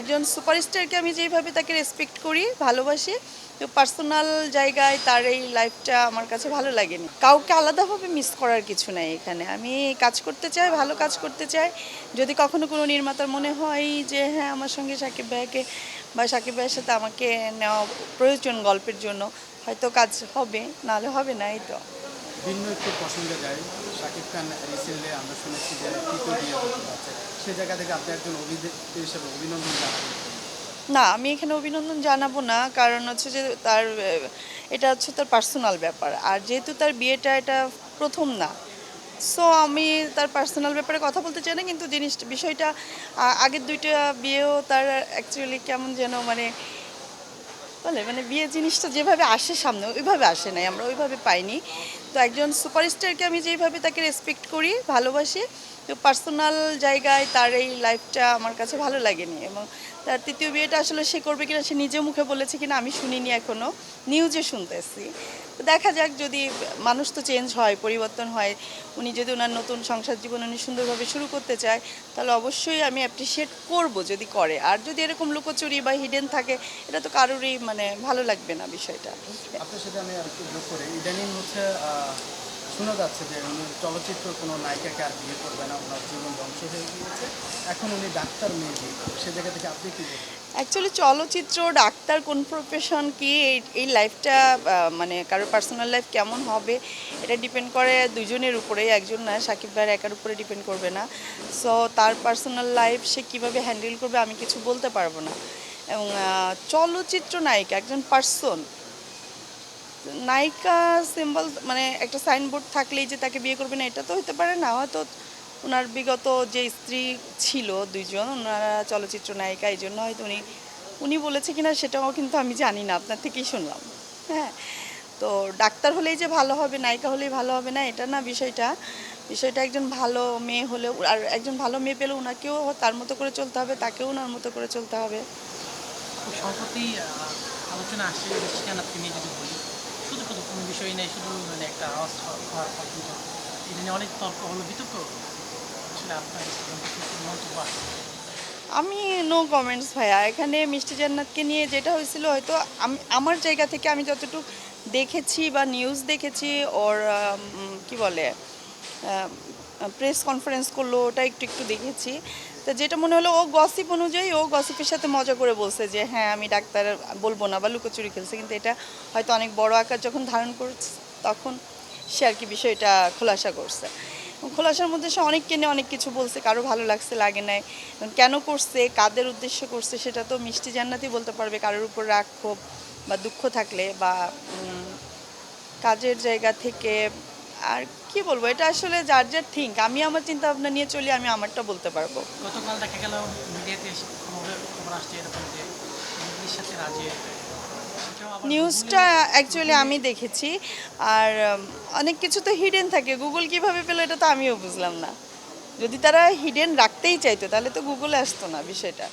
একজন সুপারস্টারকে আমি যেভাবে তাকে রেসপেক্ট করি, ভালোবাসি, তো পার্সোনাল জায়গায় তার এই লাইফটা আমার কাছে ভালো লাগেনি। কাউকে আলাদাভাবে মিস করার কিছু নাই এখানে। আমি কাজ করতে চাই, ভালো কাজ করতে চাই। যদি কখনো কোনো নির্মাতার মনে হয় যে হ্যাঁ, আমার সঙ্গে সাকিব ভাইয়াকে বা সাকিব ভাইয়ের সাথে আমাকে নেওয়া প্রয়োজন গল্পের জন্য, হয়তো কাজ হবে, নাহলে হবে না, এই তো। ভিন্ন একটু প্রসঙ্গে যাই, শাকিব খান রিসেন্টলি আমরা শুনেছি যে তৃতীয় বিয়ে করতে যাচ্ছে। সে জায়গা থেকে আপনি একজন অভিনেত্রী হিসেবে অভিনন্দন জানাবেন। না, আমি এখানে অভিনন্দন জানাবো না, কারণ হচ্ছে যে তার এটা হচ্ছে তার পার্সোনাল ব্যাপার। আর যেহেতু তার বিয়েটা এটা প্রথম না, সো আমি তার পার্সোনাল ব্যাপারে কথা বলতে চাই না। কিন্তু বিষয়টা আগের দুইটা বিয়েও তার অ্যাকচুয়ালি কেমন যেন মানে বিয়ে জিনিসটা যেভাবে আসে সামনে ওইভাবে আসে নাই, আমরা ওইভাবে পাইনি। তো একজন সুপারস্টারকে আমি যেভাবে তাকে রেসপেক্ট করি, ভালোবাসি, তো পার্সোনাল জায়গায় তার এই লাইফটা আমার কাছে ভালো লাগেনি। এবং তার তৃতীয় বিয়েটা আসলে সে করবে কিনা সে নিজে মুখে বলেছে কিনা আমি শুনিনি এখনও, নিউজে শুনতেছি। তো দেখা যাক, যদি মানুষ তো চেঞ্জ হয়, পরিবর্তন হয়, উনি যদি ওনার নতুন সংসার জীবন উনি সুন্দরভাবে শুরু করতে চায়, তাহলে অবশ্যই আমি অ্যাপ্রিসিয়েট করব যদি করে। আর যদি এরকম লুকোচুরি বা হিডেন থাকে, এটা তো কারোরই ভালো লাগবে না বিষয়টা। আপনার সাথে আমি আর একটু যোগ করি, ইদানিং হচ্ছে শোনা যাচ্ছে যে উনি চলচ্চিত্র কোনো নায়িকাকে আর বিয়ে করবে না, ওনার জীবন ধ্বংস হয়ে গিয়েছে, এখন উনি ডাক্তার মেয়ে বিয়ে করবে। সে জায়গা থেকে আপনি কী বলবেন? অ্যাকচুয়ালি চলচ্চিত্র, ডাক্তার, কোন প্রফেশন কি, এই লাইফটা মানে কারোর পার্সোনাল লাইফ কেমন হবে, এটা ডিপেন্ড করে দুজনের উপরেই, একজন না, সাকিব ভাইয়ের একার উপরে ডিপেন্ড করবে না। সো তার পার্সোনাল লাইফ সে কীভাবে হ্যান্ডেল করবে আমি কিছু বলতে পারবো না। এবং চলচ্চিত্র নায়িকা একজন পার্সন, নায়িকা সিম্বল মানে একটা সাইনবোর্ড থাকলেই যে তাকে বিয়ে করবে না, এটা তো হতে পারে না। হয়তো ওনার বিগত যে স্ত্রী ছিল দুইজন, ওনারা চলচ্চিত্র নায়িকা, এই জন্য হয়তো উনি উনি বলেছে কিনা সেটাও কিন্তু আমি জানি না, আপনার থেকেই শুনলাম। হ্যাঁ, তো ডাক্তার হলেই যে ভালো হবে, নায়িকা হলেই ভালো হবে না, এটা না বিষয়টা। বিষয়টা একজন ভালো মেয়ে হলেও, আর একজন ভালো মেয়ে পেলেও ওনাকেও তার মতো করে চলতে হবে, তাকেও ওনার মতো করে চলতে হবে। সম্প্রতি আলোচনা আসছে শিক্ষানাথকে নিয়ে যদি বলি, শুধু শুধু কোনো বিষয় নেই, শুধু মানে একটা আওয়াজ হওয়ার পর কিন্তু এটা নিয়ে অনেক তর্ক হলো, বিতর্ক। আসলে আপনার মন্তব্য আছে? আমি নো কমেন্টস ভাইয়া। এখানে মিষ্টি জান্নাতকে নিয়ে যেটা হয়েছিল, হয়তো আমার জায়গা থেকে আমি যতটুকু দেখেছি বা নিউজ দেখেছি, ওর কি বলে প্রেস কনফারেন্স করলো, ওটা একটু একটু দেখেছি। তো যেটা মনে হলো, ও গসিপ অনুযায়ী ও গসিপের সাথে মজা করে বলছে যে হ্যাঁ আমি ডাক্তার বলবো না, বা লুকোচুরি খেলছে। কিন্তু এটা হয়তো অনেক বড় আকার যখন ধারণ করছে, তখন সে আর কি বিষয়টা খোলাসা করছে। খোলাসার মধ্যে সে অনেককে নিয়ে অনেক কিছু বলছে, কারো ভালো লাগছে, লাগে নাই, কেন করছে, কাদের উদ্দেশ্য করছে, সেটা তো মিষ্টি জান্নাতই বলতে পারবে। কারোর উপর রাগ, ক্ষোভ বা দুঃখ থাকলে, বা কাজের জায়গা থেকে, আর কি বলবো, এটা আসলে যার যার থিঙ্ক। আমি আমার চিন্তা ভাবনা নিয়ে চলি, আমি আমারটা বলতে পারবো। গতকাল দেখা গেল মিডিয়াতে খবর আসছে এরকম যে মুরগির সাথে রাজি হয়ে যায়। সেটাও আবার নিউজটা অ্যাকচুয়ালি আমি দেখেছি। আর অনেক কিছু তো হিডেন থাকে, গুগল কিভাবে পেলো এটা তো আমিও বুঝলাম না। যদি তারা হিডেন রাখতেই চাইতো, তাহলে তো গুগলে আসতো না বিষয়টা।